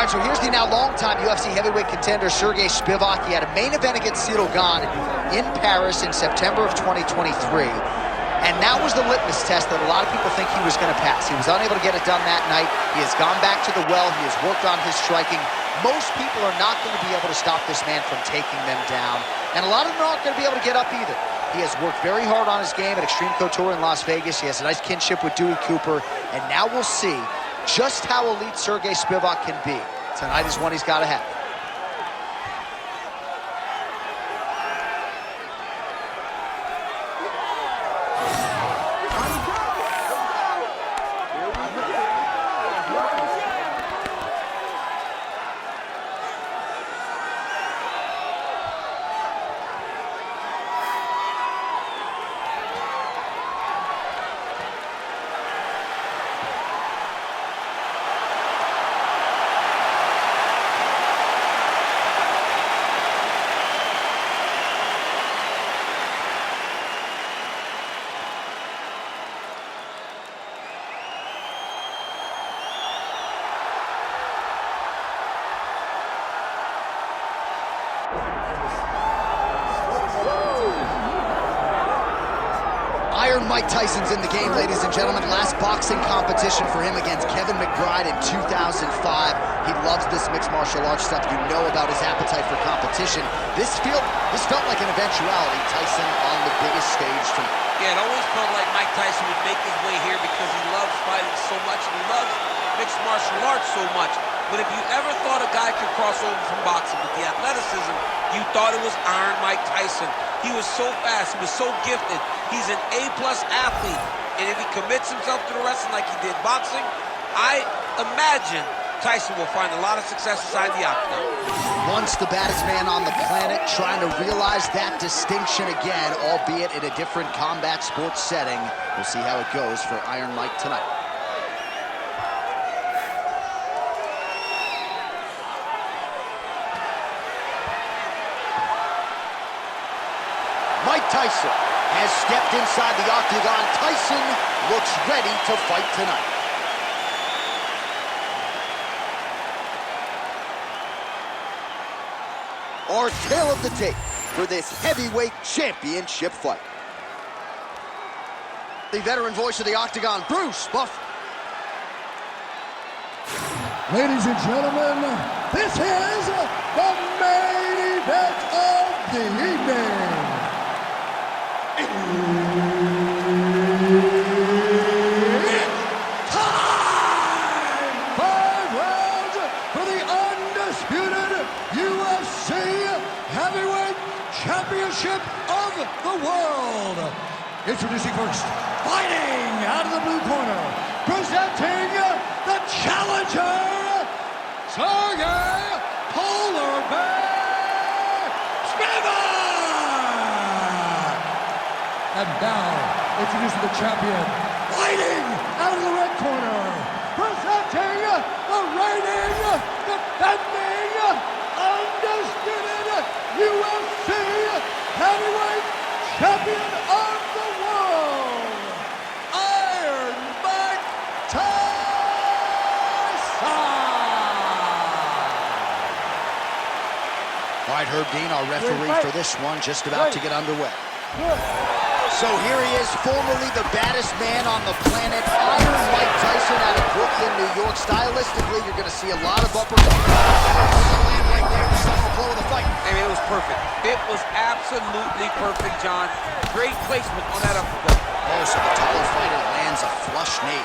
All right, so here's the now longtime UFC heavyweight contender, Serghei Spivac. He had a main event against Serghei in Paris in September of 2023. And that was the litmus test that a lot of people think he was going to pass. He was unable to get it done that night. He has gone back to the well. He has worked on his striking. Most people are not going to be able to stop this man from taking them down. And a lot of them aren't going to be able to get up either. He has worked very hard on his game at Extreme Couture in Las Vegas. He has a nice kinship with Dewey Cooper. And now we'll see just how elite Serghei Spivac can be. Tonight is one he's got to have. Iron Mike Tyson's in the game, ladies and gentlemen. Last boxing competition for him against Kevin McBride in 2005. He loves this mixed martial arts stuff. You know about his appetite for competition. This felt like an eventuality. Tyson on the biggest stage tonight. Yeah, it always felt like Mike Tyson would make his way here because he loves fighting so much and he loves mixed martial arts so much. But if you ever thought a guy could cross over from boxing with the athleticism, you thought it was Iron Mike Tyson. He was so fast, he was so gifted. He's an A-plus athlete. And if he commits himself to the wrestling like he did boxing, I imagine Tyson will find a lot of success inside the octagon. Once the baddest man on the planet, trying to realize that distinction again, albeit in a different combat sports setting. We'll see how it goes for Iron Mike tonight. Mike Tyson has stepped inside the octagon. Tyson looks ready to fight tonight. Our tale of the tape for this heavyweight championship fight. The veteran voice of the octagon, Bruce Buff. Ladies and gentlemen, this is the main event of the evening. It's time! 5 rounds for the undisputed UFC Heavyweight Championship of the world. Introducing first, fighting out of the blue corner, presenting the challenger, Serghei Polar Bear Spivac! And now, introducing the champion, fighting out of the red corner, presenting the reigning, defending, undisputed UFC Heavyweight Champion of the world, Iron Mike Tyson! All right, Herb Dean, our referee for this one, just about to get underway. So here he is, formerly the baddest man on the planet, Iron Mike Tyson out of Brooklyn, New York. Stylistically, you're going to see a lot of uppercuts. Land right there, the summer flow of the fight. I mean, it was perfect. It was absolutely perfect, John. Great placement on that uppercut. Oh, so the taller fighter lands a flush knee.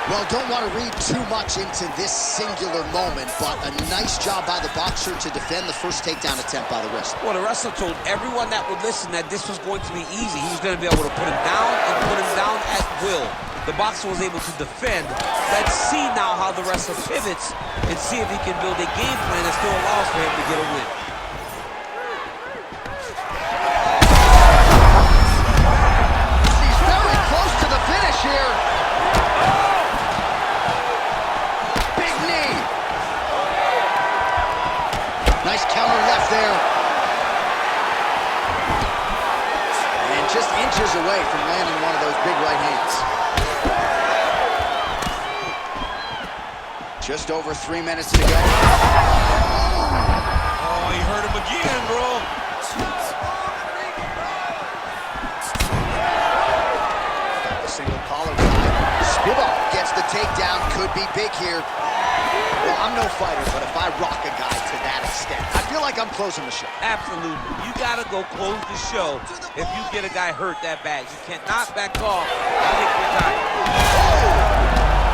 Well, don't want to read too much into this singular moment, but a nice job by the boxer to defend the first takedown attempt by the wrestler. Well, the wrestler told everyone that would listen that this was going to be easy. He was going to be able to put him down and put him down at will. The boxer was able to defend. Let's see now how the wrestler pivots and see if he can build a game plan that still allows for him to get a win. He's very close to the finish here. Big knee. Nice counter left there. And just inches away from landing one of those big right hands. Just over 3 minutes to go. Oh, he hurt him again, bro. Single collar tie. Spivac gets the takedown. Could be big here. Well, I'm no fighter, but if I rock a guy to that extent, I feel like I'm closing the show. Absolutely. You got to go close the show if you get a guy hurt that bad. You cannot back off and take your time.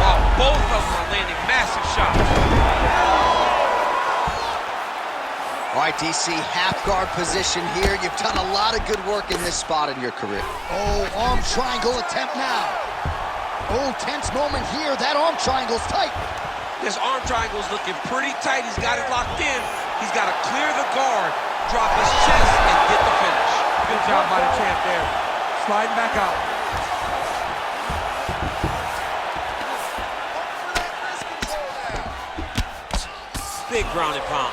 Wow, both of them are landing massive shots. All right, DC, half guard position here. You've done a lot of good work in this spot in your career. Oh, arm triangle attempt now. Oh, tense moment here. That arm triangle's tight. This arm triangle's looking pretty tight. He's got it locked in. He's got to clear the guard, drop his chest, and get the finish. Good job by the champ there. Sliding back out. Big ground and pound.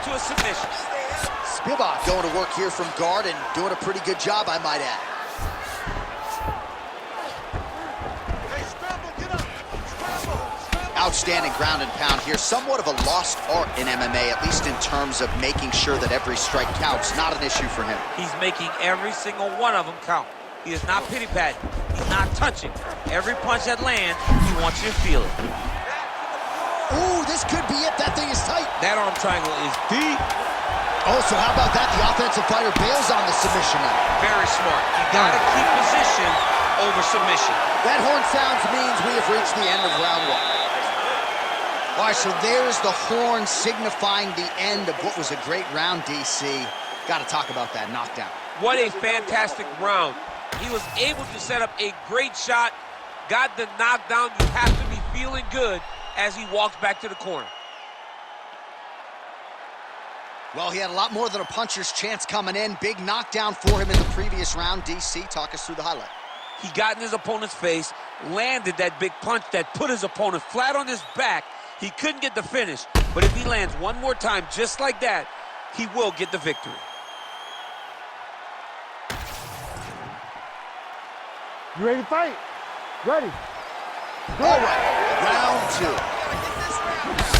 To a submission. Spivac going to work here from guard and doing a pretty good job, I might add. Outstanding ground and pound here. Somewhat of a lost art in MMA, at least in terms of making sure that every strike counts. Not an issue for him. He's making every single one of them count. He is not pity-patting. He's not touching. Every punch that lands, he wants you to feel it. Ooh, this could be it. That thing is tight. That arm triangle is deep. Oh, so how about that? The offensive fighter bails on the submission now. Very smart. You got to keep position over submission. That horn sounds means we have reached the end of round one. All right, so there's the horn signifying the end of what was a great round, DC. Got to talk about that knockdown. What a fantastic round. He was able to set up a great shot, got the knockdown. You have to be feeling good as he walks back to the corner. Well, he had a lot more than a puncher's chance coming in. Big knockdown for him in the previous round. DC, talk us through the highlight. He got in his opponent's face, landed that big punch that put his opponent flat on his back. He couldn't get the finish, but if he lands one more time just like that, he will get the victory. You ready to fight? Ready. All right, round two.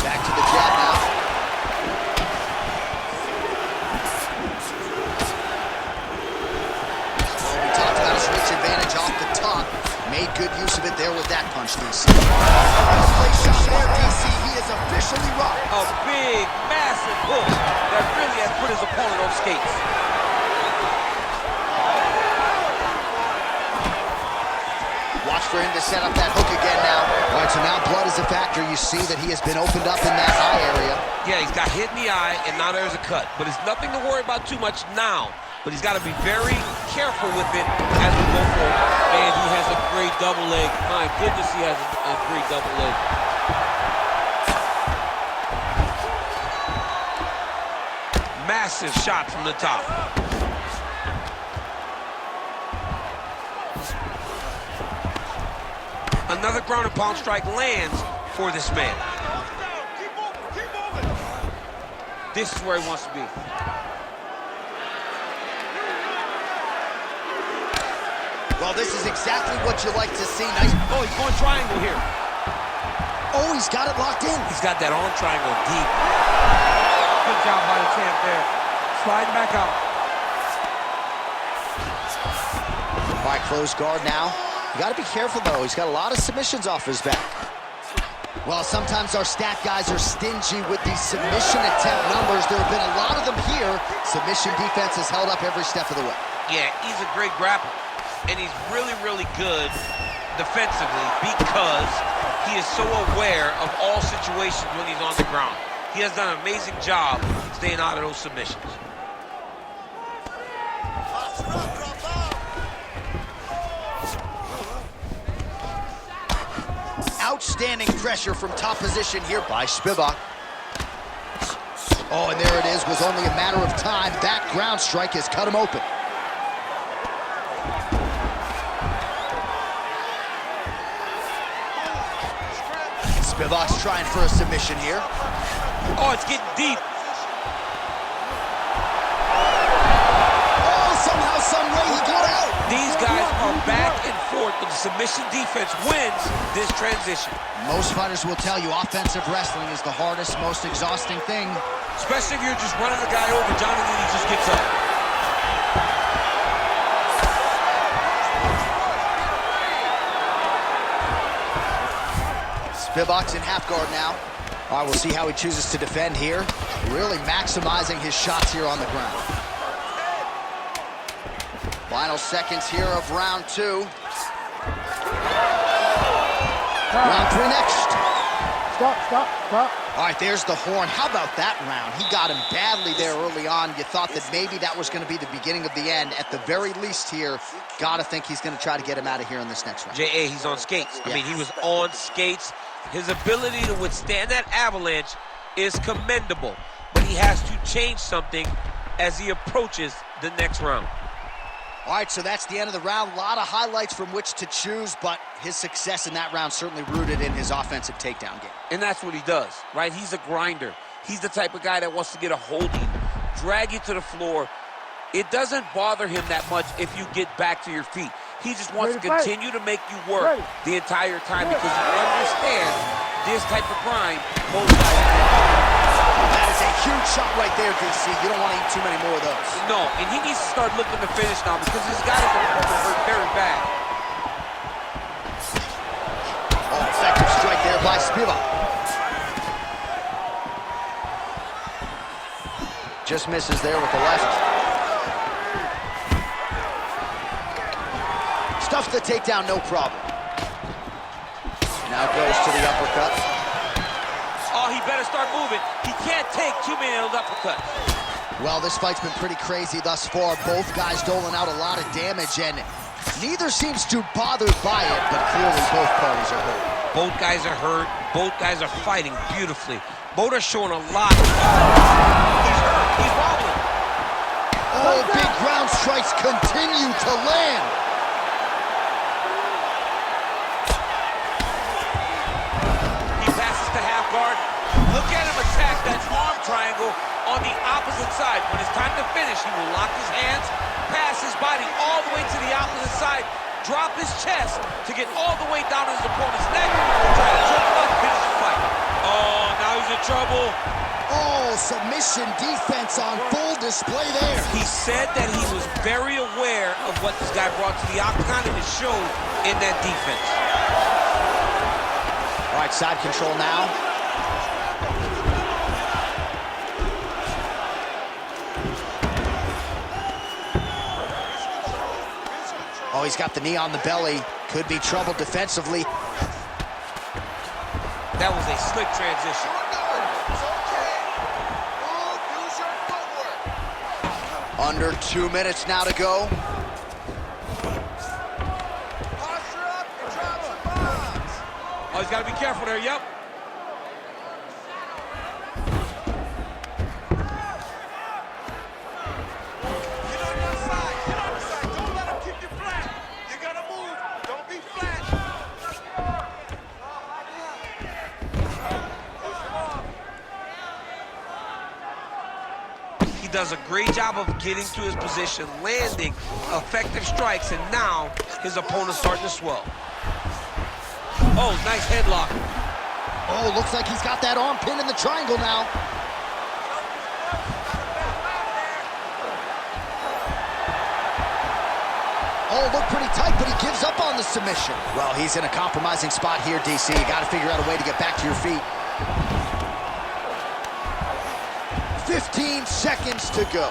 Back to the jab now. Well, we talked about his reach advantage off the top. Made good use of it there with that punch, DC. Place shot there, DC. He is officially rocked. A big, massive hook that really has put his opponent on skates. Watch for him to set up that hook again now. All right, so now blood is a factor. You see that he has been opened up in that eye area. Yeah, he's got hit in the eye, and now there's a cut. But it's nothing to worry about too much now. But he's got to be very careful with it as we go forward. And he has a great double leg. My goodness, he has a great double leg. Massive shot from the top. Another ground and pound strike lands for this man. This is where he wants to be. Well, this is exactly what you like to see. Nice. Oh, he's going triangle here. Oh, he's got it locked in. He's got that arm triangle deep. Good job by the champ there. Sliding back out. All right, close guard now. You got to be careful, though. He's got a lot of submissions off his back. Well, sometimes our stat guys are stingy with these submission attempt numbers. There have been a lot of them here. Submission defense has held up every step of the way. Yeah, he's a great grappler. And he's really, really good defensively because he is so aware of all situations when he's on the ground. He has done an amazing job staying out of those submissions. Outstanding pressure from top position here by Spivac. Oh, and there it is. Was only a matter of time. That ground strike has cut him open. Spivac's trying for a submission here. Oh, it's getting deep. Oh, somehow, some way he got out. These guys are back and forth, but the submission defense wins this transition. Most fighters will tell you offensive wrestling is the hardest, most exhausting thing. Especially if you're just running the guy over. Johnny Lee just gets up. Spivac's in half guard now. All right, we'll see how he chooses to defend here. Really maximizing his shots here on the ground. Final seconds here of round 2. Round 3 next. Stop. All right, there's the horn. How about that round? He got him badly there early on. You thought that maybe that was going to be the beginning of the end. At the very least here, gotta think he's going to try to get him out of here in this next round. J.A., he's on skates. Yeah. I mean, he was on skates. His ability to withstand that avalanche is commendable, but he has to change something as he approaches the next round. All right, so that's the end of the round. A lot of highlights from which to choose, but his success in that round certainly rooted in his offensive takedown game. And that's what he does, right? He's a grinder. He's the type of guy that wants to get a hold of you, drag you to the floor. It doesn't bother him that much if you get back to your feet. He just wants to continue to make you work the entire time because he understands this type of grind. Most guys. That is a huge shot right there, DC. You don't want to eat too many more of those. No, and he needs to start looking to finish now because he's got his opponent hurt very bad. Oh, effective strike there by Spivac. Just misses there with the left. Stuffs the takedown, no problem. Now goes to the uppercut. Oh, he better start moving. He can't take too many of those uppercuts. Well, this fight's been pretty crazy thus far. Both guys doling out a lot of damage, and neither seems too bothered by it, but clearly both parties are hurt. Both guys are hurt. Both guys are fighting beautifully. Both are showing a lot. He's hurt. He's wobbling. Oh, big ground strikes continue to land. He passes to half guard. Look at him attack that arm triangle on the opposite side. When it's time to finish, he will lock his hands, pass his body all the way to the opposite side, drop his chest to get all the way down to his opponent's neck, and try to choke him out and finish the fight. Oh, now he's in trouble. Oh, submission defense on full display there. He said that he was very aware of what this guy brought to the octagon, and it showed in that defense. All right, side control now. Oh, he's got the knee on the belly. Could be trouble defensively. That was a slick transition. Under 2 minutes now to go. Oh, he's got to be careful there, yep. He does a great job of getting to his position, landing effective strikes, and now his opponent's starting to swell. Oh, nice headlock. Oh, looks like he's got that arm pinned in the triangle now. Oh, looked pretty tight, but he gives up on the submission. Well, he's in a compromising spot here, DC. You got to figure out a way to get back to your feet. 15 seconds to go.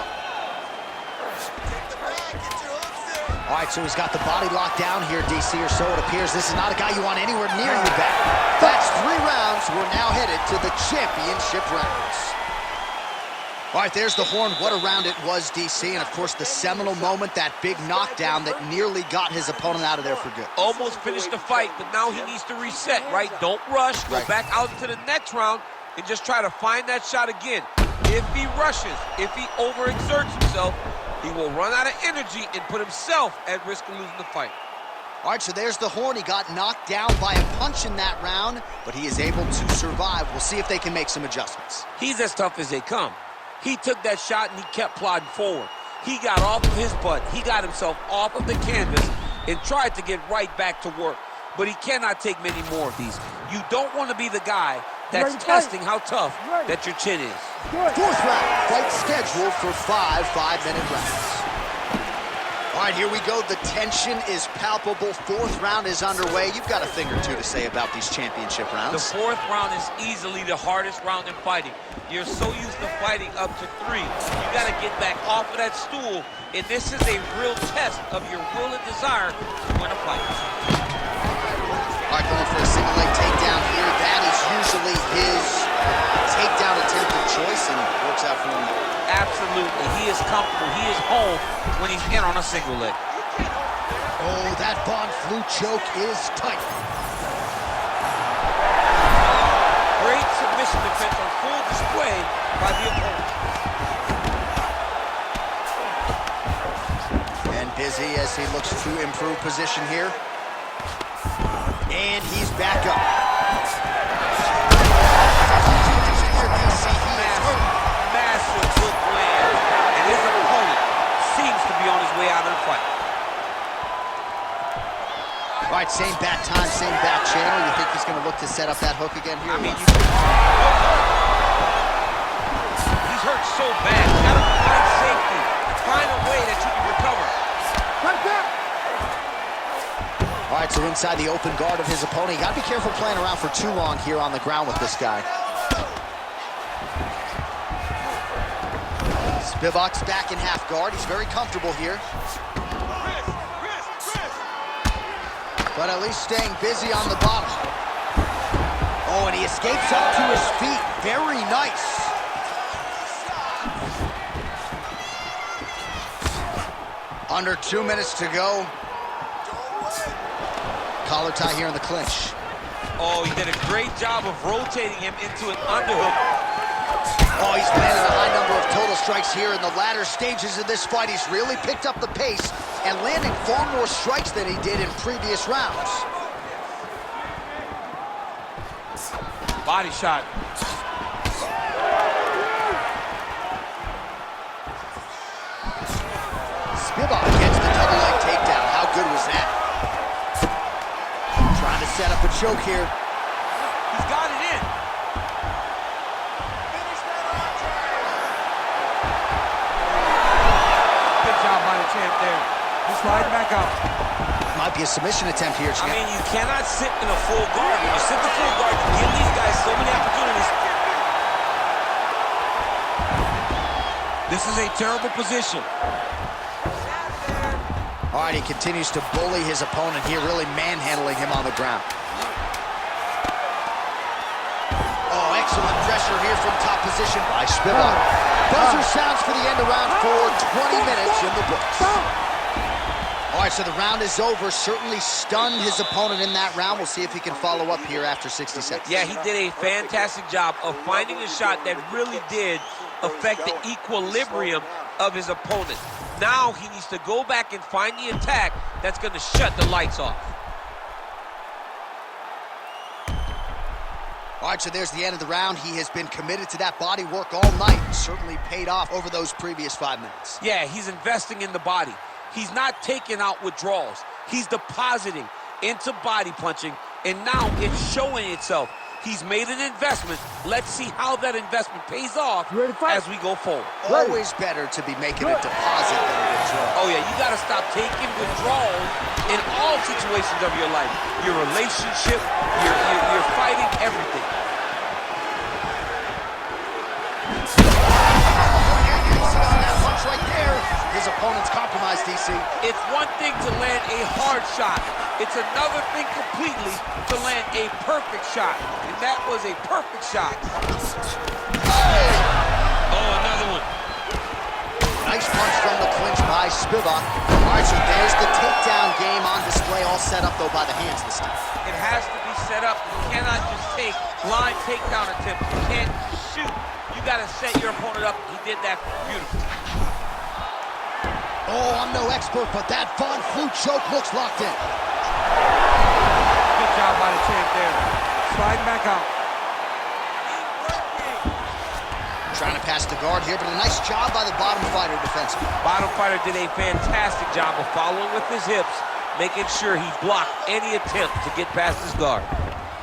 All right, so he's got the body locked down here, DC, or so it appears. This is not a guy you want anywhere near your back. That's 3 rounds. We're now headed to the championship rounds. All right, there's the horn. What a round it was, DC. And, of course, the seminal moment, that big knockdown that nearly got his opponent out of there for good. Almost finished the fight, but now he needs to reset, right? Don't rush. Go back out into the next round and just try to find that shot again. If he rushes, if he overexerts himself, he will run out of energy and put himself at risk of losing the fight. All right, so there's the horn. He got knocked down by a punch in that round, but he is able to survive. We'll see if they can make some adjustments. He's as tough as they come. He took that shot and he kept plodding forward. He got off of his butt. He got himself off of the canvas and tried to get right back to work. But he cannot take many more of these. You don't want to be the guy that's testing how tough that your chin is. Fourth round, fight scheduled for 5 5-minute rounds. All right, here we go. The tension is palpable. Fourth round is underway. You've got a thing or two to say about these championship rounds. The fourth round is easily the hardest round in fighting. You're so used to fighting up to 3. You got to get back off of that stool, and this is a real test of your will and desire to win a fight. All right, going for a single leg takedown here. That is usually his takedown attempt of choice, and it works out for him. Absolutely. He is comfortable. He is home when he's in on a single leg. Oh, that Von Flue choke is tight. Great submission defense on full display by the opponent. And busy as he looks to improve position here. And he's back up. Massive hook land. And his opponent seems to be on his way out of the fight. All right, same bat time, same bat channel. You think he's going to look to set up that hook again here? I mean, he's hurt so bad. You got to find safety. Find a way that you can recover. Right there. All right, so inside the open guard of his opponent. You got to be careful playing around for too long here on the ground with this guy. Spivac's back in half guard. He's very comfortable here. But at least staying busy on the bottom. Oh, and he escapes up to his feet. Very nice. Under 2 minutes to go. Collar tie here in the clinch. Oh, he did a great job of rotating him into an underhook. Oh, he's landed a high number of total strikes here in the latter stages of this fight. He's really picked up the pace and landing far more strikes than he did in previous rounds. Body shot. Spivac gets the double leg takedown. How good was that? Trying to set up a choke here. He's got it in. Good job by the champ there. He's sliding back up. Might be a submission attempt here, I champ. mean, you cannot sit in a full guard. When you sit the full guard, you give these guys so many opportunities. This is a terrible position. All right, he continues to bully his opponent here, really manhandling him on the ground. Oh, excellent pressure here from top position by Spivac. Buzzer sounds for the end of round 4, 20 minutes in the books. All right, so the round is over. Certainly stunned his opponent in that round. We'll see if he can follow up here after 60 seconds. Yeah, he did a fantastic job of finding a shot that really did affect the equilibrium of his opponent. Now he needs to go back and find the attack that's going to shut the lights off. All right, so there's the end of the round. He has been committed to that body work all night. Certainly paid off over those previous 5 minutes. Yeah, he's investing in the body. He's not taking out withdrawals. He's depositing into body punching, and now it's showing itself. He's made an investment. Let's see how that investment pays off as we go forward. Always better to be making a deposit than a withdrawal. Oh, yeah, you got to stop taking withdrawals in all situations of your life. Your relationship, your fighting, everything. That punch right there. His opponent's compromised, DC. It's one thing to land a hard shot. It's another thing completely to land a perfect shot. And that was a perfect shot. Oh, another one. Nice punch from the clinch by Spivac. All right, so there's the takedown game on display, all set up, though, by the hands this time. It has to be set up. You cannot just take blind takedown attempts. You can't shoot. You got to set your opponent up. He did that beautifully. Oh, I'm no expert, but that Von Flue choke looks locked in. Good job by the champ there. Sliding back out. Trying to pass the guard here, but a nice job by the bottom fighter defensively. Bottom fighter did a fantastic job of following with his hips, making sure he blocked any attempt to get past his guard.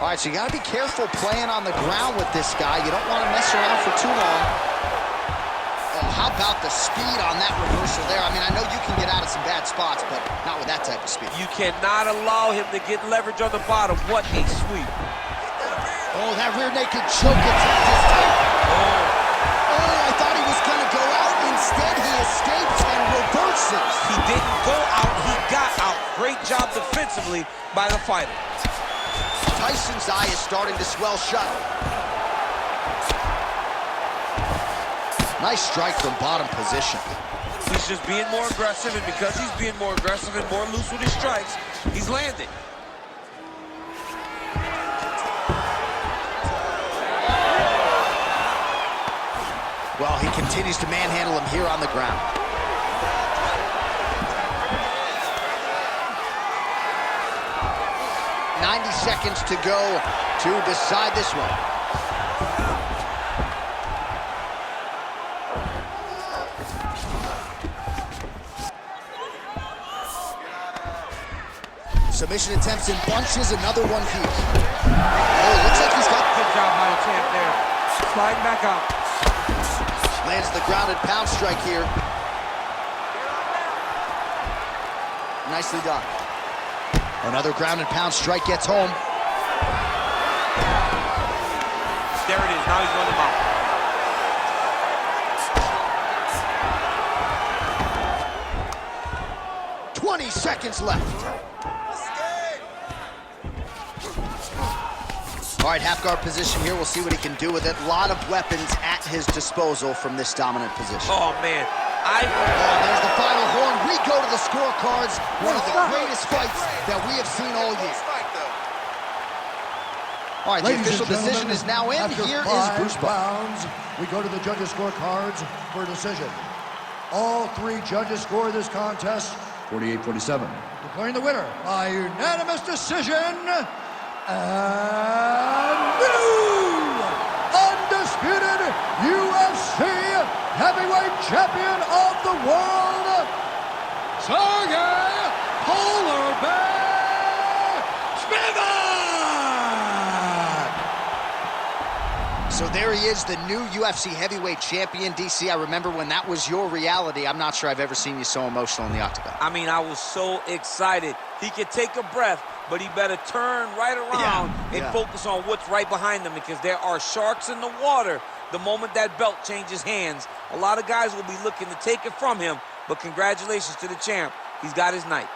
All right, so you got to be careful playing on the ground with this guy. You don't want to mess around for too long. Oh, how about the speed on that reversal there? I mean, I know you can get out of some bad spots, but not with that type of speed. You cannot allow him to get leverage on the bottom. What a sweep. Oh, that rear naked choke attack this time. Oh, I thought he was going to go out. Instead, he escapes and reverses. He didn't go out, he got out. Great job defensively by the fighter. Tyson's eye is starting to swell shut. Nice strike from bottom position. He's just being more aggressive, and because he's being more aggressive and more loose with his strikes, he's landing. Well, he continues to manhandle him here on the ground. .90 seconds to go to decide this one. Submission attempts in bunches, another one here. Oh, looks like he's got... Good job by the champ there. Sliding back out. Lands the grounded pound strike here. Nicely done. Another grounded pound strike gets home. There it is, now he's going to mount. 20 seconds left. All right, half guard position here. We'll see what he can do with it. A lot of weapons at his disposal from this dominant position. Oh, man. Oh, there's the final horn. We go to the scorecards. One of the greatest fights that we have seen all year. All right, the official decision is now in. Here is Bruce rounds, we go to the judges' scorecards for a decision. All three judges score this contest 48-47. Declaring the winner by unanimous decision, and new undisputed UFC heavyweight champion of the world, Serghei Spivac! So there he is, the new UFC heavyweight champion. DC, I remember when that was your reality. I'm not sure I've ever seen you so emotional in the octagon. I mean, I was so excited. He could take a breath, but he better turn right around and focus on what's right behind him, because there are sharks in the water the moment that belt changes hands. A lot of guys will be looking to take it from him, but congratulations to the champ. He's got his night.